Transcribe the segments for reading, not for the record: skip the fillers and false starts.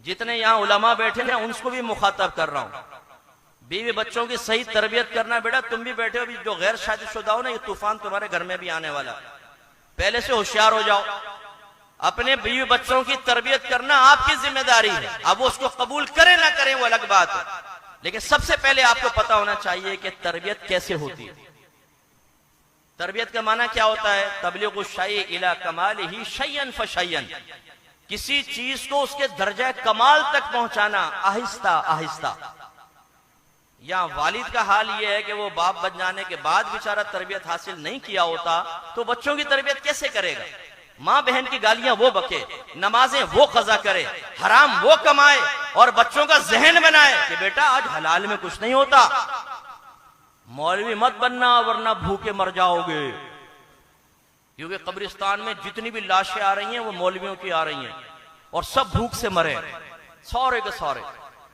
जितने यहाँ उलमा बैठे हैं उनको भी मुखातब कर रहा हूं। बीवी बच्चों की सही तरबियत करना। बेटा तुम भी बैठे हो, अभी जो गैर शादीशुदा हो ना, ये तूफान तुम्हारे घर में भी आने वाला। पहले से होशियार हो जाओ। अपने बीवी बच्चों की तरबियत करना आपकी जिम्मेदारी है। अब वो उसको कबूल करे ना करे वो अलग बात है, लेकिन सबसे पहले आपको पता होना चाहिए कि तरबियत कैसे होती है। तरबियत का माना क्या होता है? तबलीगु शै इला कमालिही शय्यन फशय्यन, किसी चीज को उसके दर्जा कमाल तक पहुंचाना आहिस्ता आहिस्ता। या वालिद का हाल यह है कि वो बाप बन जाने के बाद बेचारा तरबियत हासिल नहीं किया होता तो बच्चों की तरबियत कैसे करेगा? माँ बहन की गालियां वो बके, नमाजें वो कजा करे, हराम वो कमाए और बच्चों का जहन बनाए कि बेटा आज हलाल में कुछ नहीं होता। मौलवी मत बनना वरना भूखे मर जाओगे, क्योंकि कब्रिस्तान में जितनी भी लाशें आ रही हैं वो मौलवियों की आ रही हैं और सब भूख से मरे, सारे के सारे।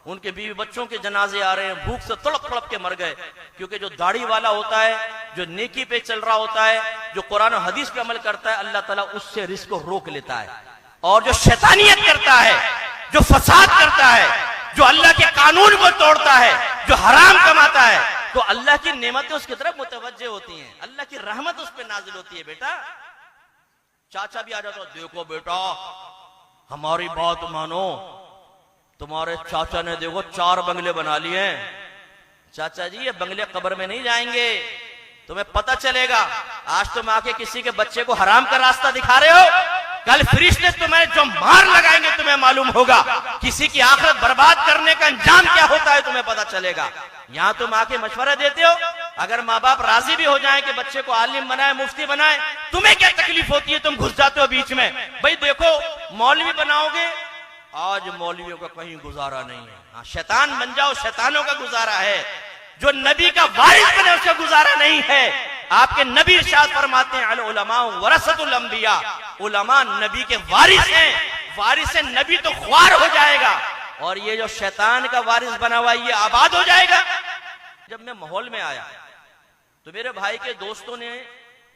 उनके बीवी बच्चों के जनाजे आ रहे हैं, भूख से तड़प तड़प के मर गए। क्योंकि जो दाढ़ी वाला होता है, जो नेकी पे चल रहा होता है, जो कुरान और हदीस पे अमल करता है, अल्लाह ताला उससे रिस्क को रोक लेता है। और जो शैतानियत करता है, जो फसाद करता है, जो अल्लाह के कानून को तोड़ता है, जो हराम कमाता है, तो अल्लाह की नेमतें उसकी तरफ मुतवज्जे होती हैं, अल्लाह की रहमत उस पर नाजिल होती है। बेटा चाचा भी आ जाता, देखो बेटा हमारी बात मानो, तुम्हारे चाचा ने देखो 4 बंगले बना लिए। चाचा जी ये बंगले कब्र में नहीं जाएंगे, तुम्हें पता चलेगा। आज तुम आके किसी के बच्चे को हराम का रास्ता दिखा रहे हो, कल फरिश्ते तुम्हें जो मार लगाएंगे तुम्हें मालूम होगा। किसी की आखिरत बर्बाद करने का अंजाम क्या होता है तुम्हें पता चलेगा। यहां तुम आके मशवरा देते हो, अगर माँ बाप राजी भी हो जाए कि बच्चे को आलिम बनाए, मुफ्ती बनाए, तुम्हें क्या तकलीफ होती है? तुम घुस जाते हो बीच में। भाई देखो मौलवी बनाओगे, आज मौलवियों का कहीं गुजारा नहीं है। हाँ शैतान बन जाओ, शैतानों का गुजारा है। जो नबी का वारिस बने उसका गुजारा नहीं है। आपके नबी इरशाद फरमाते हैं अल उलमा वरसतुल अंबिया, उलमा नबी के वारिस हैं। वारिस नबी तो ख्वार हो जाएगा और ये जो शैतान का वारिस बना हुआ ये आबाद हो जाएगा। जब मैं माहौल में आया तो मेरे भाई के दोस्तों ने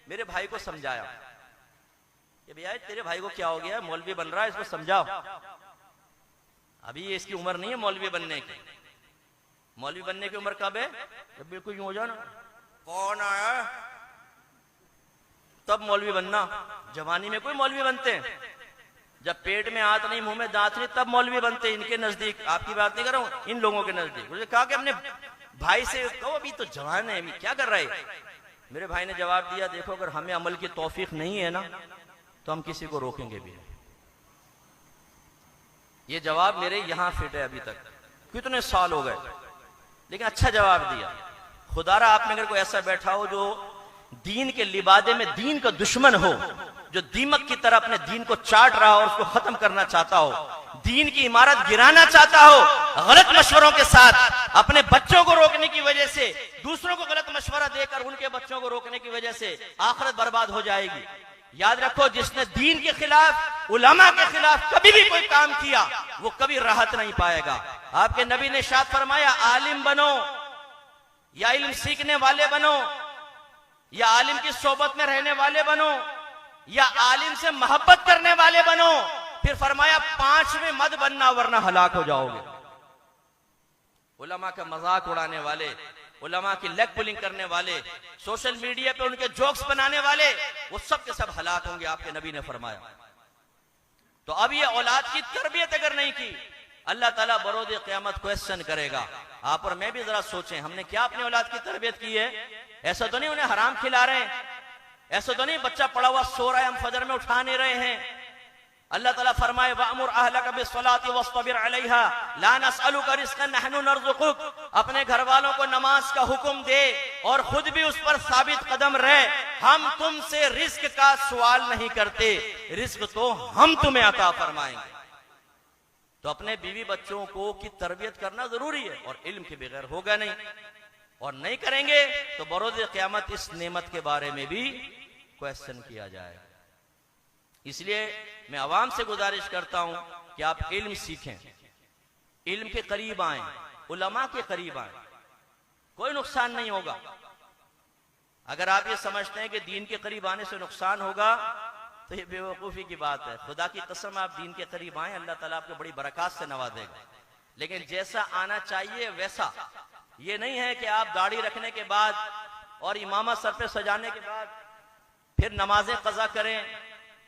मेरे भाई को समझाया कि भैया तेरे भाई को क्या हो गया, मौलवी बन रहा है, इसको समझाओ। अभी ये इसकी उम्र नहीं है मौलवी बनने की। मौलवी बनने की उम्र कब है? जब बिल्कुल यूं हो जाए ना, कौन आया तब मौलवी बनना। जवानी में कोई मौलवी बनते हैं? जब पेट में हाथ नहीं, मुंह में दांत नहीं, तब मौलवी बनते। इनके नजदीक, आपकी बात नहीं कर रहा हूं, इन लोगों के नजदीक। मुझे कहा कि अपने भाई से कहो अभी तो जवान है, अभी क्या कर रहे है? मेरे भाई ने जवाब दिया, देखो अगर हमें अमल की तौफीक नहीं है ना तो हम किसी को रोकेंगे भी नहीं। ये जवाब मेरे यहां फिट है। अभी तक कितने साल हो गए, लेकिन अच्छा जवाब दिया। खुदारा आप में अगर कोई ऐसा बैठा हो जो दीन के लिबादे में दीन का दुश्मन हो, जो दीमक की तरह अपने दीन को चाट रहा हो और उसको खत्म करना चाहता हो, दीन की इमारत गिराना चाहता हो, गलत मशवरों के साथ अपने बच्चों को रोकने की वजह से, दूसरों को गलत मशवरा देकर उनके बच्चों को रोकने की वजह से आखिरत बर्बाद हो जाएगी। याद रखो, जिसने दीन के खिलाफ, उलमा के खिलाफ कभी भी कोई काम किया वो कभी राहत नहीं पाएगा। आपके नबी ने इरशाद फरमाया, आलिम बनो या इल्म सीखने वाले बनो या आलिम की सोबत में रहने वाले बनो या आलिम से मोहब्बत करने वाले बनो। फिर फरमाया 5 में मत बनना वरना हलाक हो जाओगे। उलमा का मजाक उड़ाने वाले, उलमा की लेग पुलिंग करने वाले, सोशल मीडिया पे उनके जोक्स बनाने वाले, वो सब के सब हलाक होंगे, आपके नबी ने फरमाया। तो अब ये औलाद की तरबियत अगर नहीं की, अल्लाह ताला बरोज़ क़यामत क्वेश्चन करेगा। आप और मैं भी जरा सोचें, हमने क्या अपनी औलाद की तरबियत की है? ऐसा तो नहीं उन्हें हराम खिला रहे हैं, ऐसा तो नहीं बच्चा पड़ा हुआ सो रहा है हम फजर में उठा नहीं रहे हैं। अल्लाह ताला फरमाए, वअमुर अहलका बिस्सलाति वस्तबिर अलैहा ला नसअलुका रिज़्क़न नहनु नरज़ुकुक। अपने घर वालों को नमाज का हुक्म दे और खुद भी उस पर साबित कदम रहे। हम तुमसे रिस्क का सवाल नहीं करते, रिस्क तो हम तुम्हें अता फरमाएंगे। तो अपने बीवी बच्चों को की तरबियत करना जरूरी है और इल्म के बगैर होगा नहीं। और नहीं करेंगे तो बरोज़ क़यामत इस नेमत के बारे में भी क्वेश्चन किया जाएगा। इसलिए मैं आवाम से गुजारिश करता हूं कि आप इल्म सीखें, इल्म के करीब आएं, उलमा के करीब आएं, कोई नुकसान नहीं होगा। अगर आप ये समझते हैं कि दीन के करीब आने से नुकसान होगा तो ये बेवकूफ़ी की बात है। खुदा की कसम आप दीन के करीब आए, अल्लाह ताला आपको बड़ी बरकत से नवाजेगा। लेकिन जैसा आना चाहिए वैसा, ये नहीं है कि आप दाढ़ी रखने के बाद और इमामा सर पे सजाने के बाद फिर नमाजें कज़ा करें,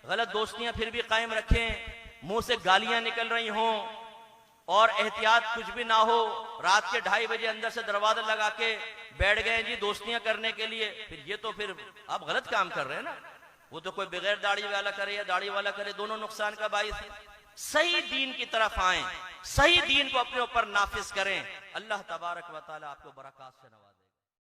गलत दोस्तियां फिर भी कायम रखें, मुंह से गालियां निकल रही हों और एहतियात कुछ भी ना हो, रात के 2:30 बजे अंदर से दरवाजा लगा के बैठ गए जी दोस्तियां करने के लिए। फिर ये तो फिर आप गलत काम कर रहे हैं ना। वो तो कोई बगैर दाढ़ी वाला करे या दाढ़ी वाला करे, दोनों नुकसान का बाइस है। सही दीन की तरफ आए, सही दीन को अपने ऊपर नाफिज करें, अल्लाह तबारक व तआला आपको बरकत से नवाजेगा।